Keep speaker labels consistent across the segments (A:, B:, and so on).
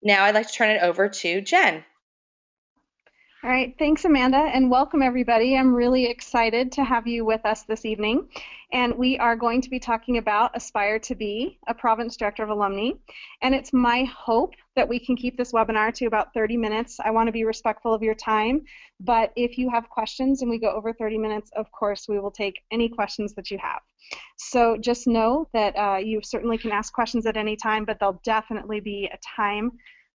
A: Now I'd like to turn it over to Jen.
B: All right, thanks, Amanda, and welcome everybody. I'm really excited to have you with us this evening. And we are going to be talking about Aspire to Be a Province Director of Alumni. And it's my hope that we can keep this webinar to about 30 minutes. I want to be respectful of your time, but if you have questions and we go over 30 minutes, of course, we will take any questions that you have. So just know that you certainly can ask questions at any time, but there'll definitely be a time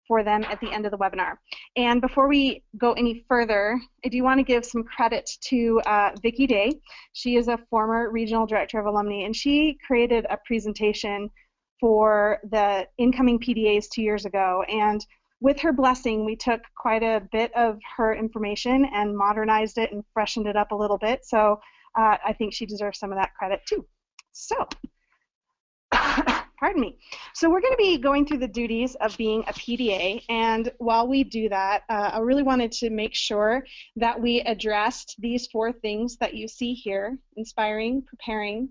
B: for them at the end of the webinar. And before we go any further, I do want to give some credit to Vicki Day. She is a former regional director of alumni, and she created a presentation for the incoming PDAs 2 years ago. And with her blessing, we took quite a bit of her information and modernized it and freshened it up a little bit. So I think she deserves some of that credit too. So pardon me. So we're going to be going through the duties of being a PDA, and while we do that, I really wanted to make sure that we addressed these 4 things that you see here: inspiring, preparing,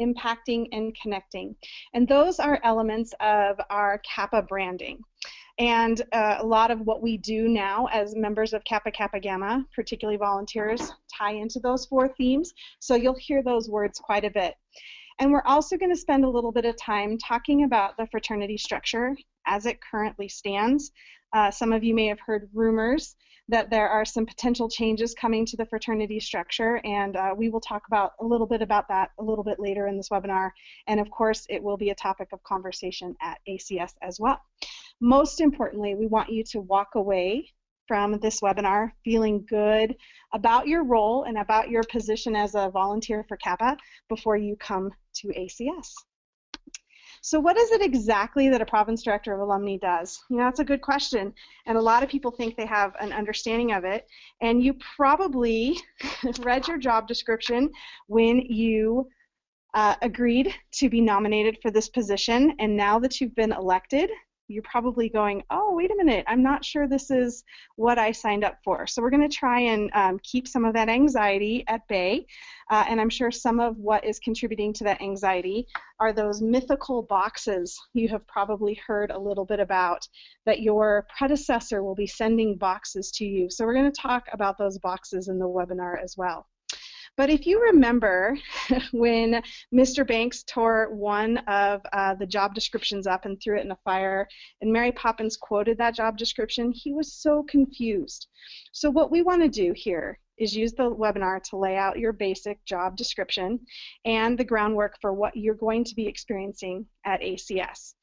B: impacting, and connecting. And those are elements of our Kappa branding. And a lot of what we do now as members of Kappa Kappa Gamma, particularly volunteers, tie into those 4 themes. So you'll hear those words quite a bit. And we're also going to spend a little bit of time talking about the fraternity structure as it currently stands. Some of you may have heard rumors that there are some potential changes coming to the fraternity structure, and we will talk about a little bit about that a little bit later in this webinar. And of course, it will be a topic of conversation at ACS as well. Most importantly, we want you to walk away from this webinar feeling good about your role and about your position as a volunteer for Kappa before you come to ACS. So what is it exactly that a Province Director of Alumni does? You know, that's a good question, and a lot of people think they have an understanding of it, and you probably read your job description when you agreed to be nominated for this position, and now that you've been elected, you're probably going, oh, wait a minute, I'm not sure this is what I signed up for. So we're going to try and keep some of that anxiety at bay. And I'm sure some of what is contributing to that anxiety are those mythical boxes you have probably heard a little bit about, that your predecessor will be sending boxes to you. So we're going to talk about those boxes in the webinar as well. But if you remember when Mr. Banks tore one of the job descriptions up and threw it in a fire, and Mary Poppins quoted that job description, he was so confused. So what we want to do here is use the webinar to lay out your basic job description and the groundwork for what you're going to be experiencing at ACS.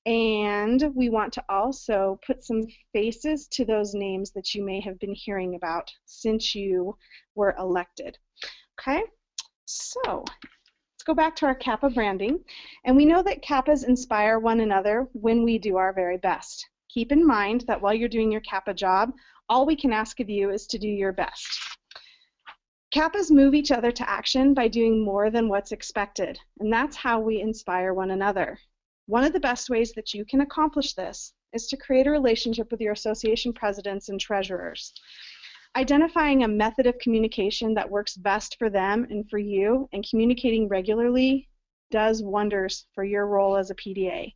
B: And we want to also put some faces to those names that you may have been hearing about since you were elected. Okay, so let's go back to our Kappa branding. And we know that Kappas inspire one another when we do our very best. Keep in mind that while you're doing your Kappa job, all we can ask of you is to do your best. Kappas move each other to action by doing more than what's expected, and that's how we inspire one another. One of the best ways that you can accomplish this is to create a relationship with your association presidents and treasurers. Identifying a method of communication that works best for them and for you, and communicating regularly, does wonders for your role as a PDA.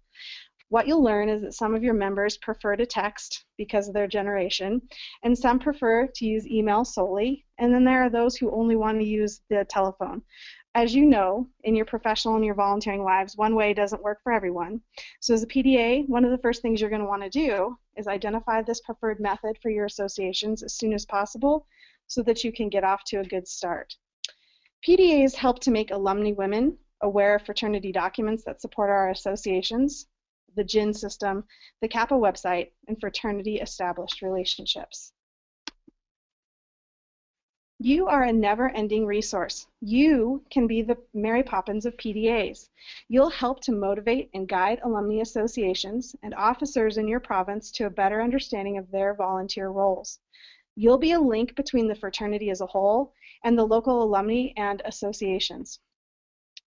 B: What you'll learn is that some of your members prefer to text because of their generation, and some prefer to use email solely, and then there are those who only want to use the telephone. As you know, in your professional and your volunteering lives, one way doesn't work for everyone. So as a PDA, one of the first things you're going to want to do is identify this preferred method for your associations as soon as possible so that you can get off to a good start. PDAs help to make alumni women aware of fraternity documents that support our associations, the GIN system, the Kappa website, and fraternity established relationships. You are a never-ending resource. You can be the Mary Poppins of PDAs. You'll help to motivate and guide alumni associations and officers in your province to a better understanding of their volunteer roles. You'll be a link between the fraternity as a whole and the local alumni and associations.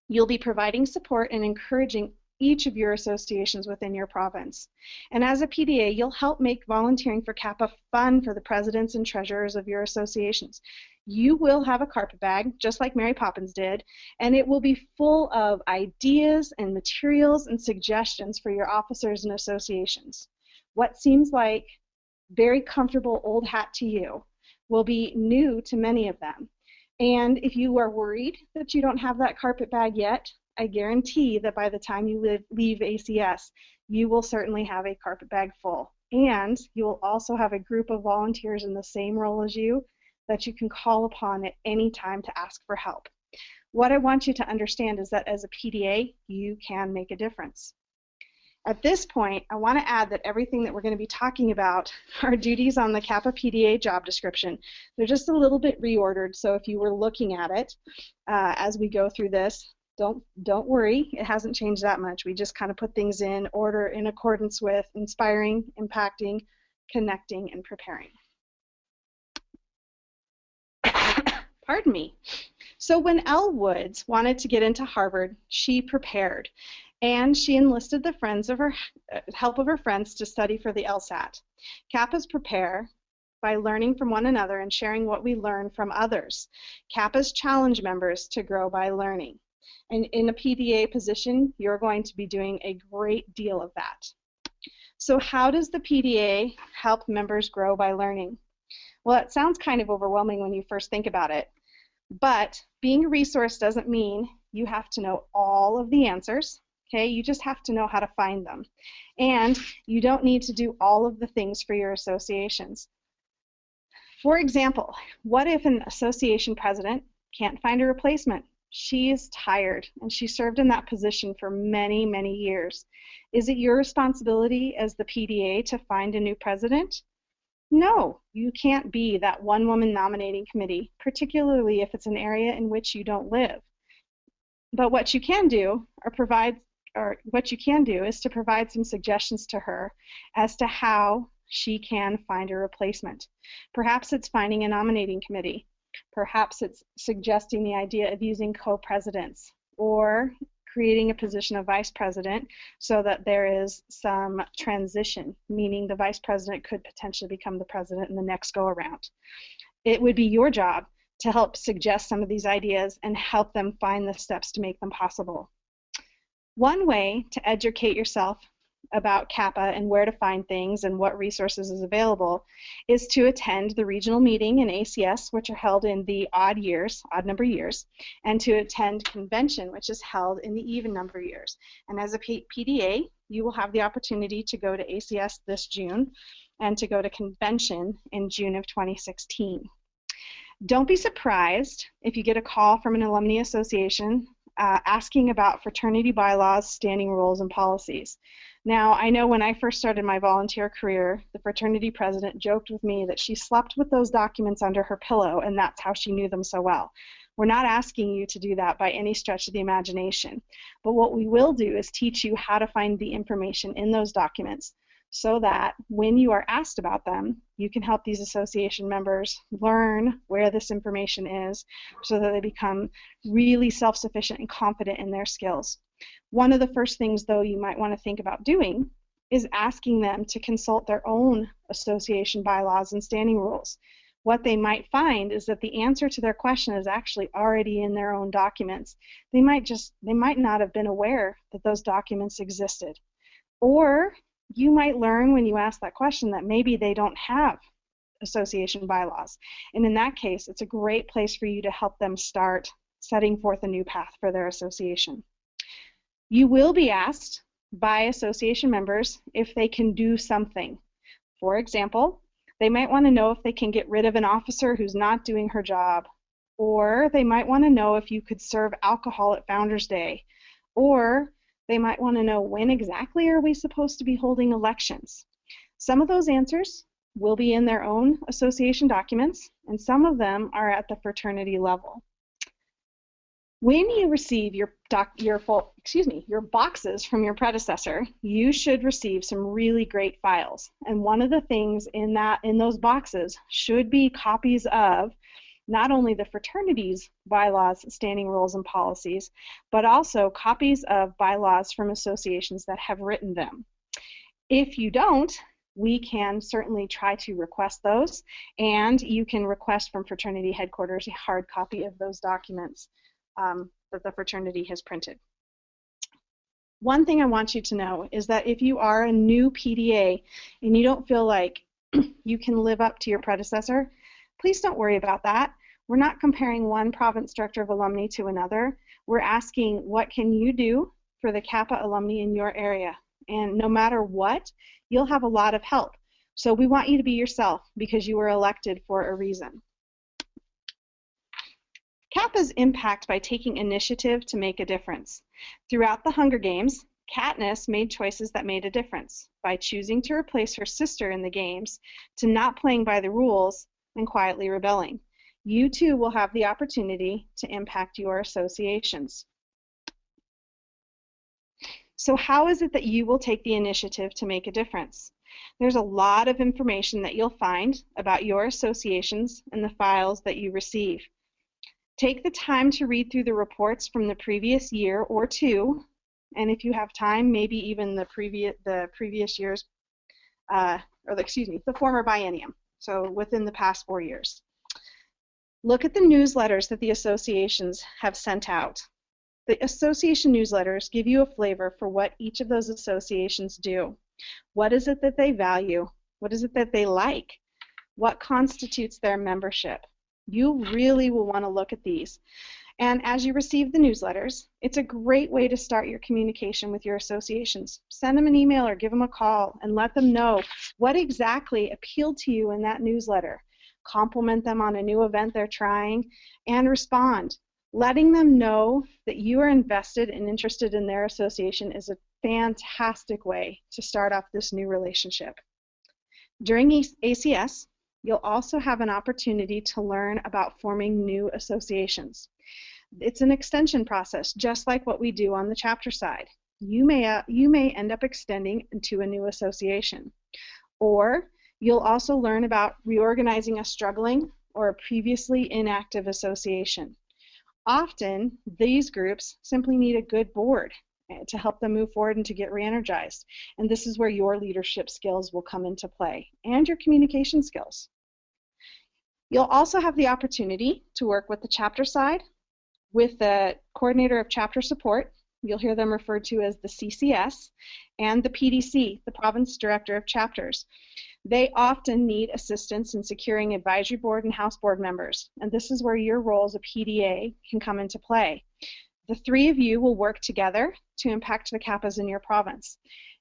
B: You'll be providing support and encouraging each of your associations within your province. And as a PDA, you'll help make volunteering for Kappa fun for the presidents and treasurers of your associations. You will have a carpet bag, just like Mary Poppins did, and it will be full of ideas and materials and suggestions for your officers and associations. What seems like very comfortable old hat to you will be new to many of them. And if you are worried that you don't have that carpet bag yet, I guarantee that by the time you leave ACS, you will certainly have a carpet bag full. And you will also have a group of volunteers in the same role as you that you can call upon at any time to ask for help. What I want you to understand is that as a PDA, you can make a difference. At this point, I want to add that everything that we're going to be talking about are duties on the CAPA PDA job description. They're just a little bit reordered, so if you were looking at it as we go through this, don't worry, it hasn't changed that much. We just kind of put things in order in accordance with inspiring, impacting, connecting, and preparing. Pardon me. So when Elle Woods wanted to get into Harvard, she prepared, and she enlisted the help of her friends to study for the LSAT. CAPAs prepare by learning from one another and sharing what we learn from others. CAPAs challenge members to grow by learning. And in a PDA position, you're going to be doing a great deal of that. So how does the PDA help members grow by learning? Well, it sounds kind of overwhelming when you first think about it, but being a resource doesn't mean you have to know all of the answers, okay? You just have to know how to find them. And you don't need to do all of the things for your associations. For example, what if an association president can't find a replacement? She is tired, and she served in that position for many, many years. Is it your responsibility as the PDA to find a new president? No, you can't be that one-woman nominating committee, particularly if it's an area in which you don't live. But what you can do is to provide some suggestions to her as to how she can find a replacement. Perhaps it's finding a nominating committee. Perhaps it's suggesting the idea of using co-presidents or creating a position of vice president so that there is some transition, meaning the vice president could potentially become the president in the next go-around. It would be your job to help suggest some of these ideas and help them find the steps to make them possible. One way to educate yourself about CAPA and where to find things and what resources is available is to attend the regional meeting in ACS, which are held in the odd number years, and to attend convention, which is held in the even number years. And as a PDA, you will have the opportunity to go to ACS this June and to go to convention in June of 2016. Don't be surprised if you get a call from an alumni association asking about fraternity bylaws, standing rules, and policies. Now, I know when I first started my volunteer career, the fraternity president joked with me that she slept with those documents under her pillow, and that's how she knew them so well. We're not asking you to do that by any stretch of the imagination, but what we will do is teach you how to find the information in those documents so that when you are asked about them, you can help these association members learn where this information is so that they become really self-sufficient and confident in their skills. One of the first things, though, you might want to think about doing is asking them to consult their own association bylaws and standing rules. What they might find is that the answer to their question is actually already in their own documents. They might not have been aware that those documents existed. Or you might learn when you ask that question that maybe they don't have association bylaws. And in that case, it's a great place for you to help them start setting forth a new path for their association. You will be asked by association members if they can do something. For example, they might want to know if they can get rid of an officer who's not doing her job, or they might want to know if you could serve alcohol at Founders Day, or they might want to know when exactly are we supposed to be holding elections. Some of those answers will be in their own association documents, and some of them are at the fraternity level. When you receive your boxes from your predecessor, you should receive some really great files. And one of the things in those boxes should be copies of not only the fraternity's bylaws, standing rules, and policies, but also copies of bylaws from associations that have written them. If you don't, we can certainly try to request those, and you can request from fraternity headquarters a hard copy of those documents that the fraternity has printed. One thing I want you to know is that if you are a new PDA and you don't feel like you can live up to your predecessor, please don't worry about that. We're not comparing one province director of alumni to another. We're asking, what can you do for the Kappa alumni in your area? And no matter what, you'll have a lot of help. So we want you to be yourself because you were elected for a reason. Kappa's impact by taking initiative to make a difference. Throughout the Hunger Games, Katniss made choices that made a difference by choosing to replace her sister in the games, to not playing by the rules, and quietly rebelling. You too will have the opportunity to impact your associations. So how is it that you will take the initiative to make a difference? There's a lot of information that you'll find about your associations in the files that you receive. Take the time to read through the reports from the previous year or two, and if you have time, maybe even the previous year's, the former biennium, so within the past 4 years. Look at the newsletters that the associations have sent out. The association newsletters give you a flavor for what each of those associations do. What is it that they value? What is it that they like? What constitutes their membership? You really will want to look at these. And as you receive the newsletters, it's a great way to start your communication with your associations. Send them an email or give them a call and let them know what exactly appealed to you in that newsletter. Compliment them on a new event they're trying and respond. Letting them know that you are invested and interested in their association is a fantastic way to start off this new relationship. During ACS, you'll also have an opportunity to learn about forming new associations. It's an extension process, just like what we do on the chapter side. You may end up extending into a new association. Or you'll also learn about reorganizing a struggling or a previously inactive association. Often, these groups simply need a good board to help them move forward and to get re-energized. And this is where your leadership skills will come into play, and your communication skills. You'll also have the opportunity to work with the chapter side, with the coordinator of chapter support. You'll hear them referred to as the CCS, and the PDC, the province director of chapters. They often need assistance in securing advisory board and house board members, and this is where your role as a PDA can come into play. The three of you will work together to impact the Kappas in your province.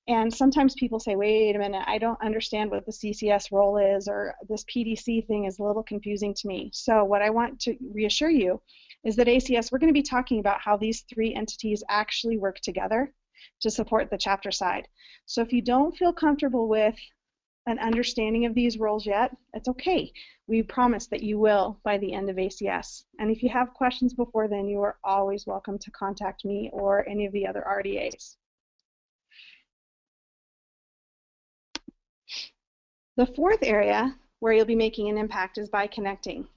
B: And sometimes people say, wait a minute, I don't understand what the CCS role is, or this PDC thing is a little confusing to me. So what I want to reassure you is that ACS, we're going to be talking about how these three entities actually work together to support the chapter side. So if you don't feel comfortable with an understanding of these roles yet, it's okay. We promise that you will by the end of ACS. And if you have questions before then, you are always welcome to contact me or any of the other RDAs. The fourth area where you'll be making an impact is by connecting.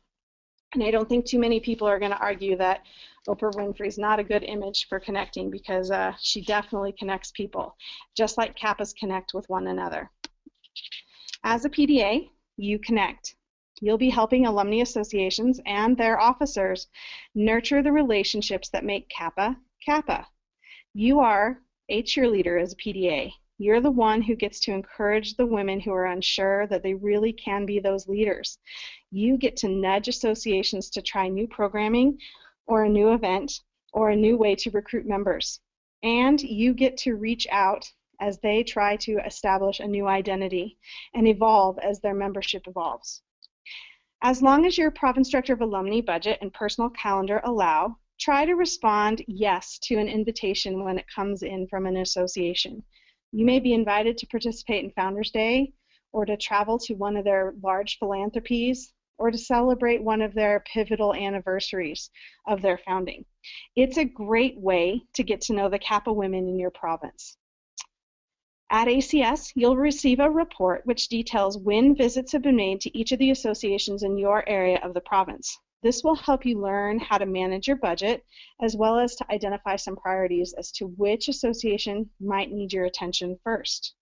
B: And I don't think too many people are going to argue that Oprah Winfrey is not a good image for connecting, because she definitely connects people, just like Kappas connect with one another. As a PDA, you connect. You'll be helping alumni associations and their officers nurture the relationships that make Kappa Kappa. You are a cheerleader as a PDA. You're the one who gets to encourage the women who are unsure that they really can be those leaders. You get to nudge associations to try new programming or a new event or a new way to recruit members. And you get to reach out as they try to establish a new identity and evolve as their membership evolves. As long as your province director of alumni budget and personal calendar allow, try to respond yes to an invitation when it comes in from an association. You may be invited to participate in Founders Day, or to travel to one of their large philanthropies, or to celebrate one of their pivotal anniversaries of their founding. It's a great way to get to know the Kappa women in your province. At ACS, you'll receive a report which details when visits have been made to each of the associations in your area of the province. This will help you learn how to manage your budget, as well as to identify some priorities as to which association might need your attention first.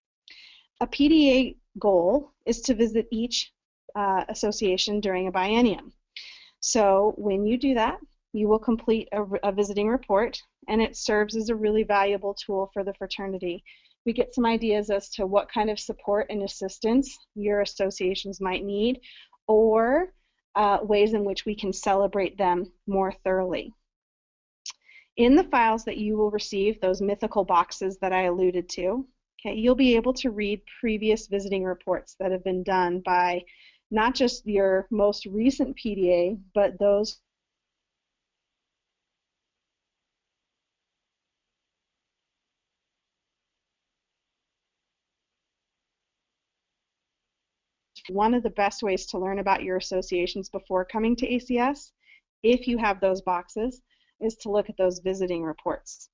B: A PDA goal is to visit each association during a biennium. So when you do that, you will complete a visiting report, and it serves as a really valuable tool for the fraternity. We get some ideas as to what kind of support and assistance your associations might need, or ways in which we can celebrate them more thoroughly. In the files that you will receive, those mythical boxes that I alluded to, okay, you'll be able to read previous visiting reports that have been done by not just your most recent PDA, but those one of the best ways to learn about your associations before coming to ACS, if you have those boxes, is to look at those visiting reports.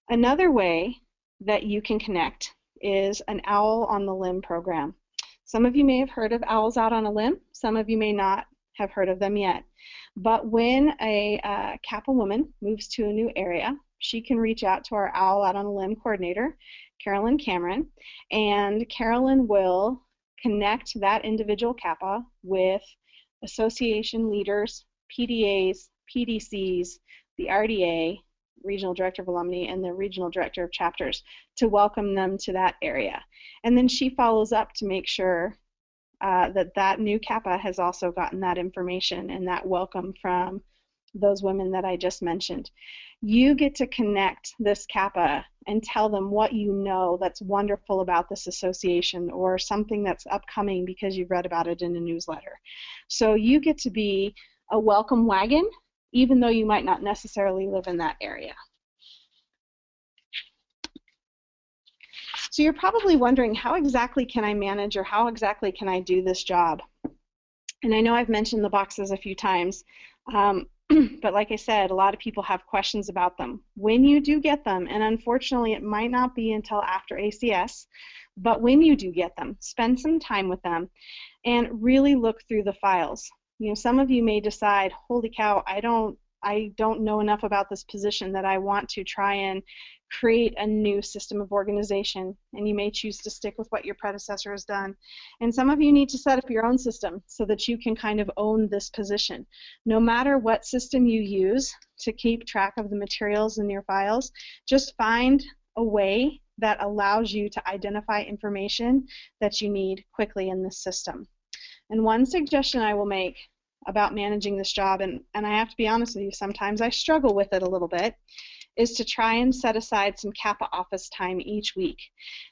B: Another way that you can connect is an Owl on the Limb program. Some of you may have heard of Owls Out on a Limb. Some of you may not have heard of them yet. But when a Kappa woman moves to a new area, she can reach out to our Owl Out on a Limb coordinator, Carolyn Cameron, and Carolyn will connect that individual Kappa with association leaders, PDAs, PDCs, the RDA, Regional Director of Alumni, and the Regional Director of Chapters to welcome them to that area. And then she follows up to make sure that that new Kappa has also gotten that information and that welcome from those women that I just mentioned. You get to connect this Kappa and tell them what you know that's wonderful about this association or something that's upcoming because you've read about it in a newsletter. So you get to be a welcome wagon, even though you might not necessarily live in that area. So you're probably wondering, how exactly can I manage, or how exactly can I do this job? And I know I've mentioned the boxes a few times, but like I said, a lot of people have questions about them. When you do get them, and unfortunately it might not be until after ACS, but when you do get them, spend some time with them and really look through the files. You know, some of you may decide, holy cow, I don't know enough about this position that I want to try and create a new system of organization, and you may choose to stick with what your predecessor has done. And some of you need to set up your own system so that you can kind of own this position. No matter what system you use to keep track of the materials in your files, just find a way that allows you to identify information that you need quickly in this system. And one suggestion I will make about managing this job, and I have to be honest with you, sometimes I struggle with it a little bit, is to try and set aside some Kappa office time each week.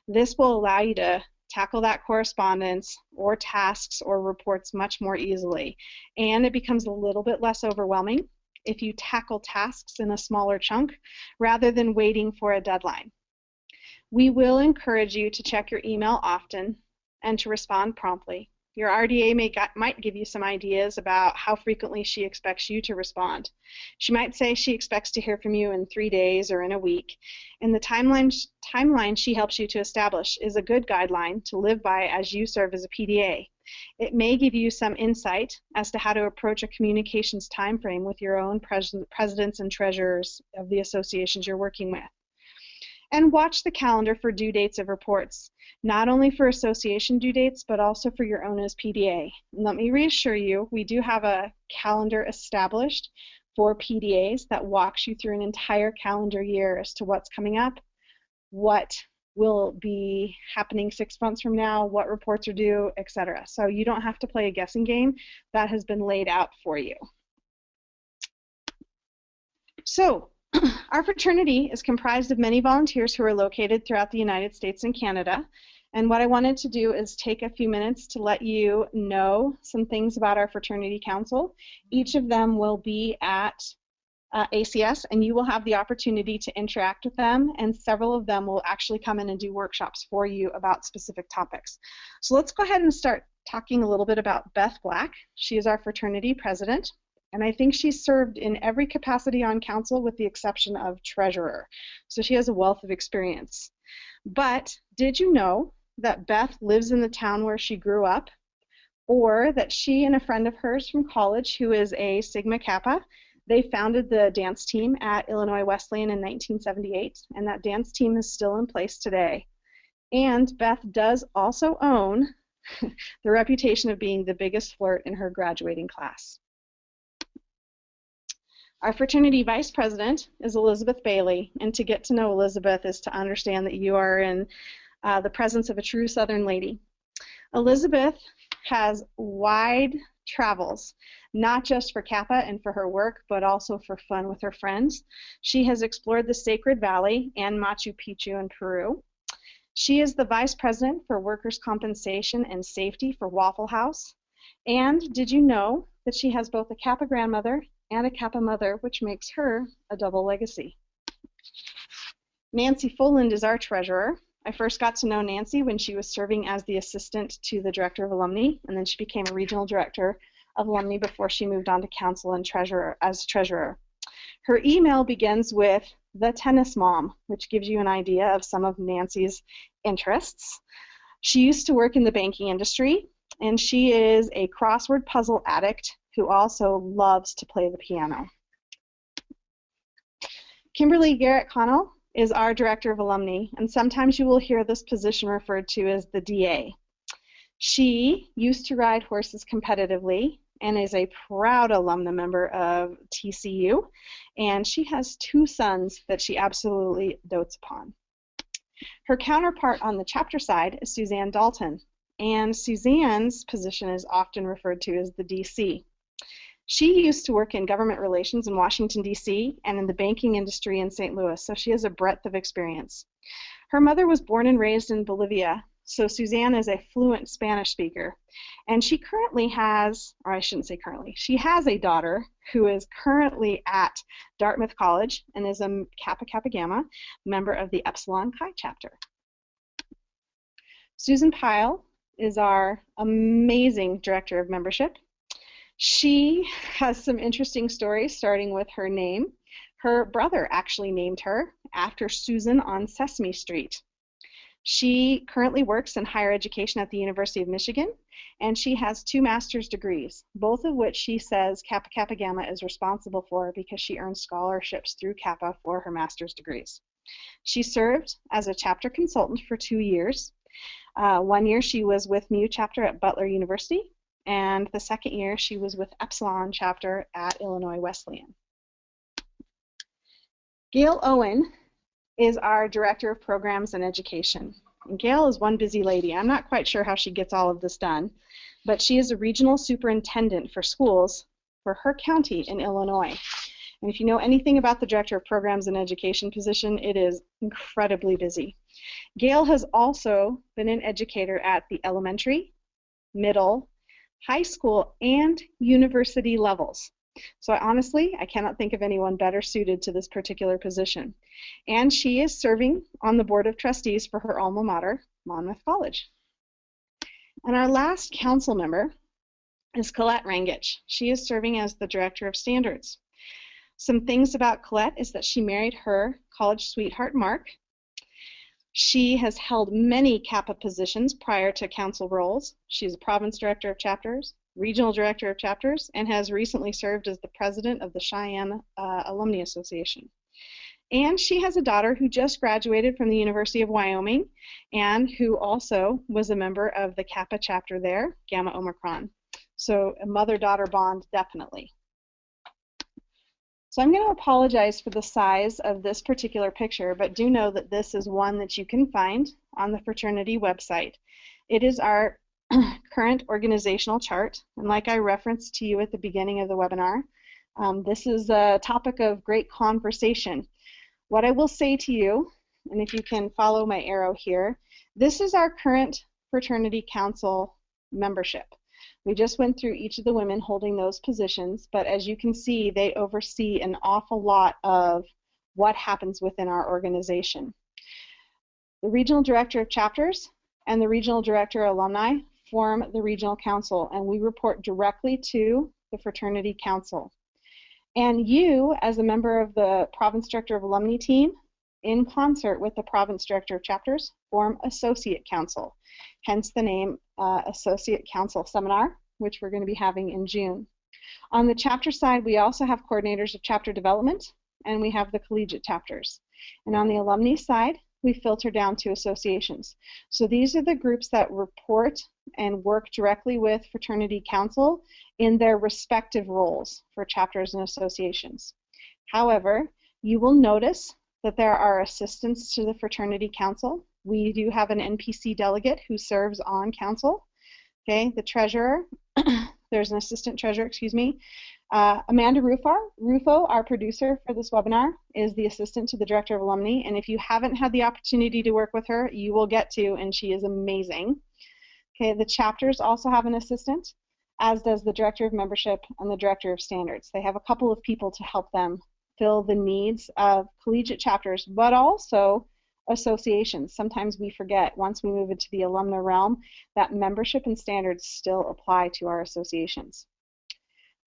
B: This will allow you to tackle that correspondence or tasks or reports much more easily. And it becomes a little bit less overwhelming if you tackle tasks in a smaller chunk rather than waiting for a deadline. We will encourage you to check your email often and to respond promptly. Your RDA might give you some ideas about how frequently she expects you to respond. She might say she expects to hear from you in 3 days or in a week, and the timeline she helps you to establish is a good guideline to live by as you serve as a PDA. It may give you some insight as to how to approach a communications time frame with your own presidents and treasurers of the associations you're working with. And watch the calendar for due dates of reports, not only for association due dates, but also for your own as PDA. And let me reassure you, we do have a calendar established for PDAs that walks you through an entire calendar year as to what's coming up, what will be happening 6 months from now, what reports are due, etc. So you don't have to play a guessing game. That has been laid out for you. So, our fraternity is comprised of many volunteers who are located throughout the United States and Canada. And what I wanted to do is take a few minutes to let you know some things about our fraternity council. Each of them will be at ACS, and you will have the opportunity to interact with them, and several of them will actually come in and do workshops for you about specific topics. So let's go ahead and start talking a little bit about Beth Black. She is our fraternity president. And I think she's served in every capacity on council with the exception of treasurer. So she has a wealth of experience. But did you know that Beth lives in the town where she grew up? Or that she and a friend of hers from college, who is a Sigma Kappa, they founded the dance team at Illinois Wesleyan in 1978, and that dance team is still in place today. And Beth does also own the reputation of being the biggest flirt in her graduating class. Our fraternity vice president is Elizabeth Bailey, and to get to know Elizabeth is to understand that you are in the presence of a true Southern lady. Elizabeth has wide travels, not just for Kappa and for her work, but also for fun with her friends. She has explored the Sacred Valley and Machu Picchu in Peru. She is the vice president for workers' compensation and safety for Waffle House. And did you know that she has both a Kappa grandmother and a Kappa mother, which makes her a double legacy? Nancy Foland is our treasurer. I first got to know Nancy when she was serving as the assistant to the director of alumni, and then she became a regional director of alumni before she moved on to council and treasurer. Her email begins with the tennis mom, which gives you an idea of some of Nancy's interests. She used to work in the banking industry, and she is a crossword puzzle addict who also loves to play the piano. Kimberly Garrett-Connell is our Director of Alumni, and sometimes you will hear this position referred to as the DA. She used to ride horses competitively and is a proud alumna member of TCU, and she has 2 sons that she absolutely dotes upon. Her counterpart on the chapter side is Suzanne Dalton, and Suzanne's position is often referred to as the DC. She used to work in government relations in Washington, D.C., and in the banking industry in St. Louis, so she has a breadth of experience. Her mother was born and raised in Bolivia, so Suzanne is a fluent Spanish speaker. And she currently has, or I shouldn't say currently, she has a daughter who is currently at Dartmouth College and is a Kappa Kappa Gamma member of the Epsilon Chi chapter. Susan Pyle is our amazing director of membership. She has some interesting stories, starting with her name. Her brother actually named her after Susan on Sesame Street. She currently works in higher education at the University of Michigan, and she has 2 master's degrees, both of which she says Kappa Kappa Gamma is responsible for because she earned scholarships through Kappa for her master's degrees. She served as a chapter consultant for 2 years. 1 year she was with MU chapter at Butler University, and the second year she was with Epsilon chapter at Illinois Wesleyan. Gail Owen is our Director of Programs and Education. And Gail is one busy lady. I'm not quite sure how she gets all of this done, but she is a regional superintendent for schools for her county in Illinois. And if you know anything about the Director of Programs and Education position, it is incredibly busy. Gail has also been an educator at the elementary, middle, high school, and university levels. So honestly, I cannot think of anyone better suited to this particular position. And she is serving on the Board of Trustees for her alma mater, Monmouth College. And our last council member is Colette Rangich. She is serving as the Director of Standards. Some things about Colette is that she married her college sweetheart, Mark. She has held many Kappa positions prior to council roles. She's a province director of chapters, regional director of chapters, and has recently served as the president of the Cheyenne Alumni Association. And she has a daughter who just graduated from the University of Wyoming and who also was a member of the Kappa chapter there, Gamma Omicron. So a mother-daughter bond, definitely. So I'm going to apologize for the size of this particular picture, but do know that this is one that you can find on the fraternity website. It is our current organizational chart, and like I referenced to you at the beginning of the webinar, this is a topic of great conversation. What I will say to you, and if you can follow my arrow here, this is our current fraternity council membership. We just went through each of the women holding those positions, but as you can see, they oversee an awful lot of what happens within our organization. The regional director of chapters and the regional director of alumni form the regional council, and we report directly to the fraternity council. And you, as a member of the province director of alumni team, in concert with the province director of chapters, form associate council, hence the name Associate Council Seminar, which we're going to be having in June. On the chapter side, we also have coordinators of chapter development, and we have the collegiate chapters. And on the alumni side, we filter down to associations. So these are the groups that report and work directly with fraternity council in their respective roles for chapters and associations. However, you will notice that there are assistants to the fraternity council. We do have an NPC delegate who serves on council. Okay, the treasurer, there's an assistant treasurer, excuse me. Amanda Rufo, our producer for this webinar, is the assistant to the director of alumni, and if you haven't had the opportunity to work with her, you will get to, and she is amazing. Okay, the chapters also have an assistant, as does the director of membership and the director of standards. They have a couple of people to help them fill the needs of collegiate chapters, but also associations. Sometimes we forget, once we move into the alumni realm, that membership and standards still apply to our associations.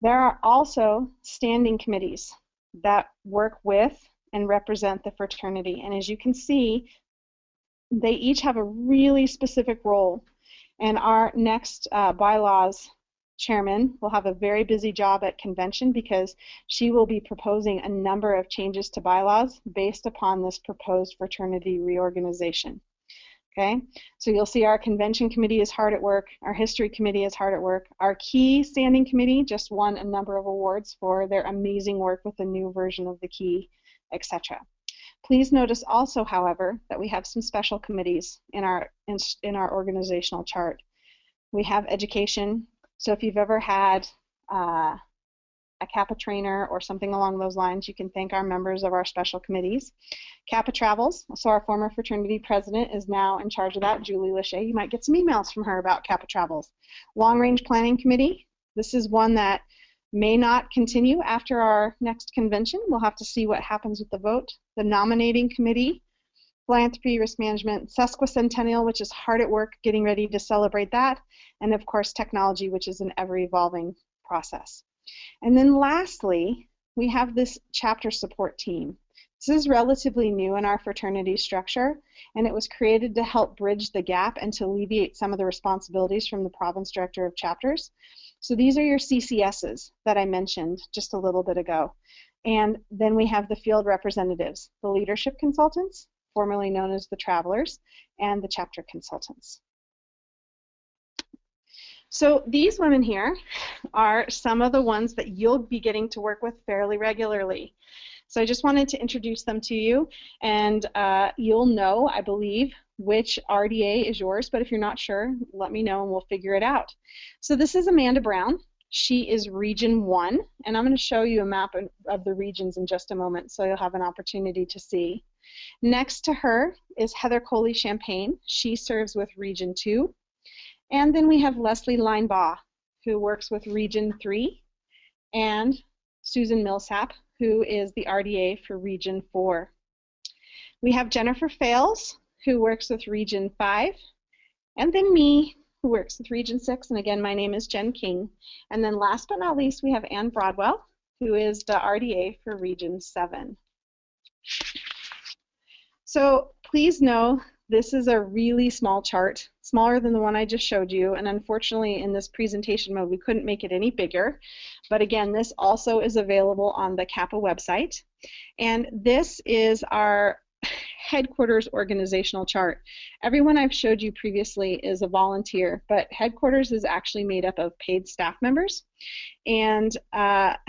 B: There are also standing committees that work with and represent the fraternity, and as you can see, they each have a really specific role. And our next bylaws chairman will have a very busy job at convention because she will be proposing a number of changes to bylaws based upon this proposed fraternity reorganization. Okay, so you'll see our convention committee is hard at work, our history committee is hard at work, our key standing committee just won a number of awards for their amazing work with the new version of the key, etc. Please notice also, however, that we have some special committees in our organizational chart. We have education, so if you've ever had a Kappa trainer or something along those lines, you can thank our members of our special committees. Kappa Travels, so our former fraternity president is now in charge of that, Julie Lachey. You might get some emails from her about Kappa Travels. Long Range Planning Committee, this is one that may not continue after our next convention. We'll have to see what happens with the vote. The Nominating Committee, Philanthropy, Risk Management, Sesquicentennial, which is hard at work getting ready to celebrate that, and of course Technology, which is an ever-evolving process. And then lastly, we have this chapter support team. This is relatively new in our fraternity structure, and it was created to help bridge the gap and to alleviate some of the responsibilities from the province director of chapters. So these are your CCSs that I mentioned just a little bit ago. And then we have the field representatives, the leadership consultants, formerly known as the travelers, and the chapter consultants. So these women here are some of the ones that you'll be getting to work with fairly regularly. So I just wanted to introduce them to you, and you'll know, I believe, which RDA is yours, but if you're not sure, let me know and we'll figure it out. So this is Amanda Brown. She is Region 1, and I'm going to show you a map of the regions in just a moment so you'll have an opportunity to see. Next to her is Heather Coley-Champagne. She serves with Region 2. And then we have Leslie Linebaugh, who works with Region 3, and Susan Millsap, who is the RDA for Region 4. We have Jennifer Fales, who works with Region 5, and then me, who works with Region 6, and again, my name is Jen King. And then last but not least, we have Ann Broadwell, who is the RDA for Region 7. So please know this is a really small chart, smaller than the one I just showed you, and unfortunately in this presentation mode we couldn't make it any bigger. But again, this also is available on the Kappa website. And this is our headquarters organizational chart. Everyone I've showed you previously is a volunteer, but headquarters is actually made up of paid staff members. And at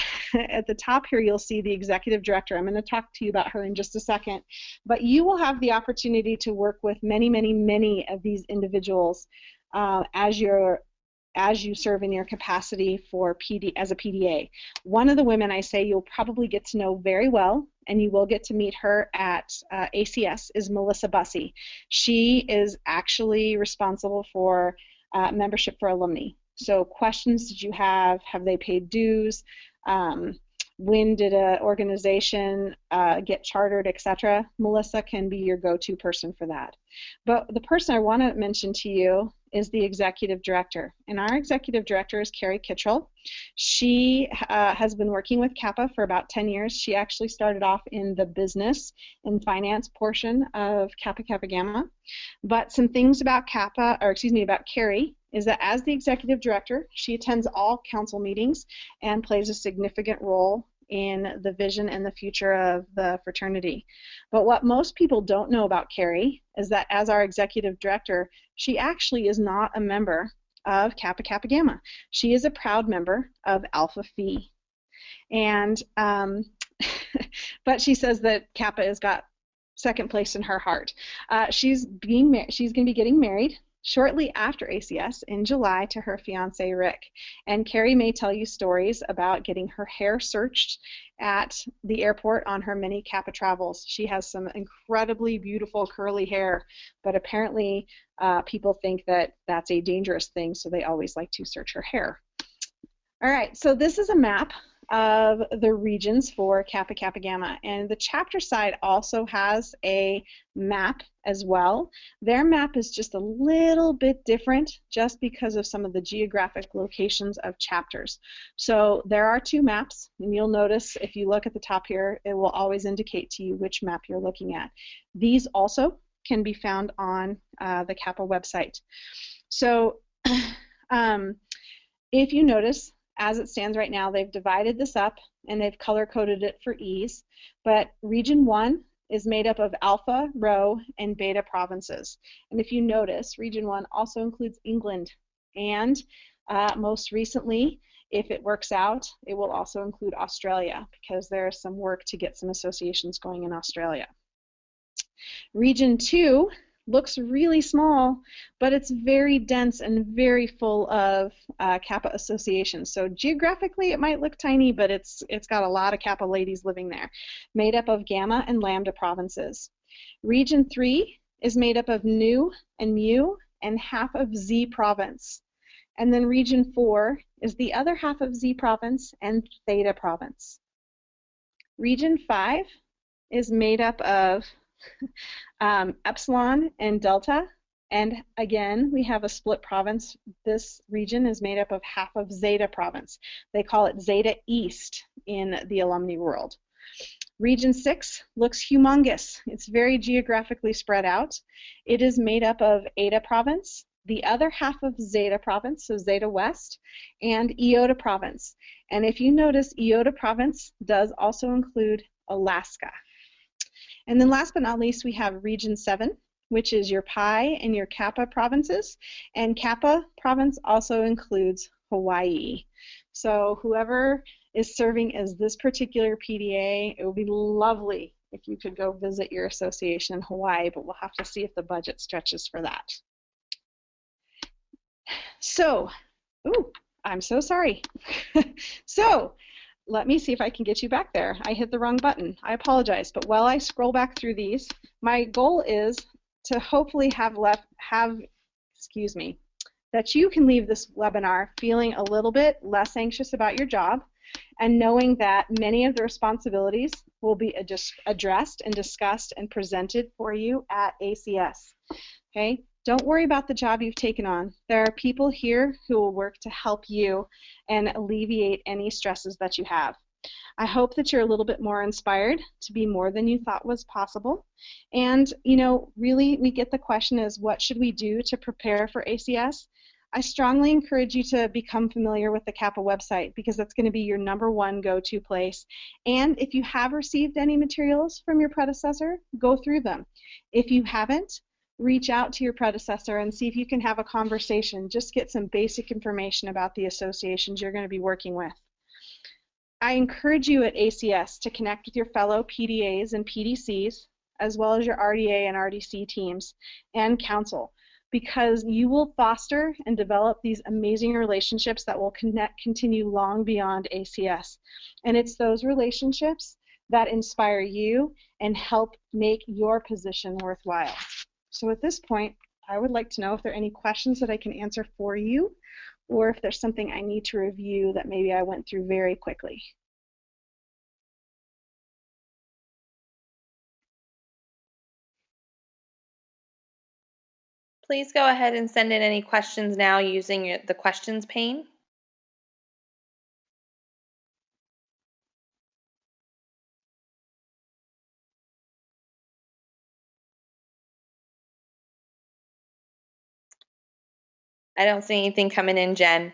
B: the top here you'll see the executive director. I'm going to talk to you about her in just a second, but you will have the opportunity to work with many of these individuals as you serve in your capacity for as a PDA. One of the women I say you'll probably get to know very well, and you will get to meet her at ACS, is Melissa Bussey. She is actually responsible for membership for alumni. So questions did you have they paid dues? When did an organization get chartered, etc.? Melissa can be your go-to person for that. But the person I want to mention to you is the executive director. And our executive director is Carrie Kittrell. She has been working with Kappa for about 10 years. She actually started off in the business and finance portion of Kappa Kappa Gamma. But some things about about Carrie is that as the executive director, she attends all council meetings and plays a significant role in the vision and the future of the fraternity. But what most people don't know about Carrie is that as our executive director, she actually is not a member of Kappa Kappa Gamma. She is a proud member of Alpha Phi. And but she says that Kappa has got second place in her heart. She's going to be getting married shortly after ACS in July to her fiance Rick. And Carrie may tell you stories about getting her hair searched at the airport on her many Kappa travels. She has some incredibly beautiful curly hair, but apparently people think that that's a dangerous thing, so they always like to search her hair. All right, so this is a map of the regions for Kappa Kappa Gamma, and the chapter side also has a map as well. Their map is just a little bit different just because of some of the geographic locations of chapters. So there are two maps, and you'll notice if you look at the top here, it will always indicate to you which map you're looking at. These also can be found on the Kappa website. So if you notice, as it stands right now, they've divided this up and they've color-coded it for ease. But Region 1 is made up of Alpha, Rho, and Beta provinces. And if you notice, Region 1 also includes England. And most recently, if it works out, it will also include Australia because there's some work to get some associations going in Australia. Region 2 looks really small, but it's very dense and very full of Kappa associations. So geographically, it might look tiny, but it's got a lot of Kappa ladies living there, made up of Gamma and Lambda provinces. Region 3 is made up of Nu and Mu and half of Z province. And then Region 4 is the other half of Z province and Theta province. Region 5 is made up of Epsilon and Delta, and again we have a split province. This region is made up of half of Zeta province. They call it Zeta East in the alumni world. Region 6 looks humongous. It's very geographically spread out. It is made up of Eta province, the other half of Zeta province, so Zeta West, and Iota province. And if you notice, Iota province does also include Alaska. And then last but not least, we have Region 7, which is your Pi and your Kappa provinces. And Kappa province also includes Hawaii. So whoever is serving as this particular PDA, it would be lovely if you could go visit your association in Hawaii, but we'll have to see if the budget stretches for that. So, I'm so sorry. So, let me see if I can get you back there. I hit the wrong button. I apologize. But while I scroll back through these, my goal is to hopefully that you can leave this webinar feeling a little bit less anxious about your job and knowing that many of the responsibilities will be addressed and discussed and presented for you at ACS. Okay? Don't worry about the job you've taken on. There are people here who will work to help you and alleviate any stresses that you have. I hope that you're a little bit more inspired to be more than you thought was possible. And, you know, really we get the question is, what should we do to prepare for ACS? I strongly encourage you to become familiar with the Kappa website because that's going to be your #1 go-to place. And if you have received any materials from your predecessor, go through them. If you haven't, reach out to your predecessor and see if you can have a conversation. Just get some basic information about the associations you're going to be working with. I encourage you at ACS to connect with your fellow PDAs and PDCs, as well as your RDA and RDC teams and council, because you will foster and develop these amazing relationships that will continue long beyond ACS. And it's those relationships that inspire you and help make your position worthwhile. So at this point, I would like to know if there are any questions that I can answer for you, or if there's something I need to review that maybe I went through very quickly.
A: Please go ahead and send in any questions now using the questions pane. I don't see anything coming in, Jen.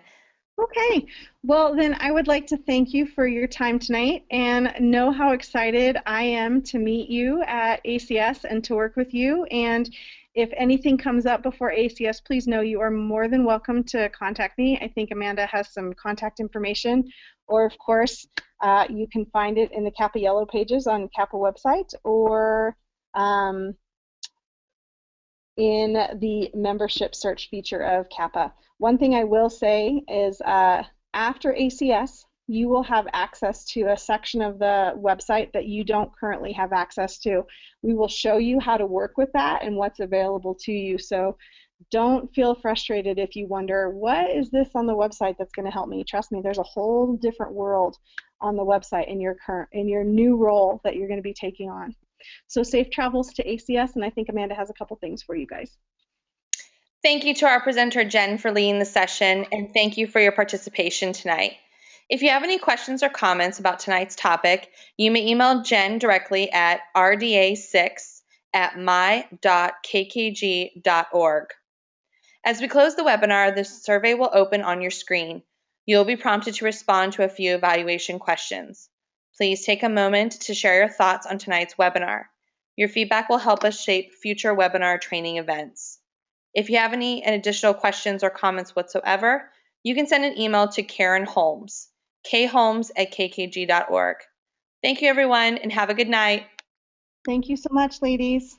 B: Okay, well, then I would like to thank you for your time tonight and know how excited I am to meet you at ACS and to work with you. And if anything comes up before ACS, please know you are more than welcome to contact me. I think Amanda has some contact information, or of course, you can find it in the Kappa Yellow pages on Kappa website or um, in the membership search feature of Kappa. One thing I will say is after ACS, you will have access to a section of the website that you don't currently have access to. We will show you how to work with that and what's available to you. So don't feel frustrated if you wonder, what is this on the website that's going to help me? Trust me, there's a whole different world on the website in your new role that you're going to be taking on. So safe travels to ACS, and I think Amanda has a couple things for you guys.
A: Thank you to our presenter, Jen, for leading the session, and thank you for your participation tonight. If you have any questions or comments about tonight's topic, you may email Jen directly at rda6@my.kkg.org. As we close the webinar, the survey will open on your screen. You will be prompted to respond to a few evaluation questions. Please take a moment to share your thoughts on tonight's webinar. Your feedback will help us shape future webinar training events. If you have any additional questions or comments whatsoever, you can send an email to Karen Holmes, kholmes@kkg.org. Thank you, everyone, and have a good night.
B: Thank you so much, ladies.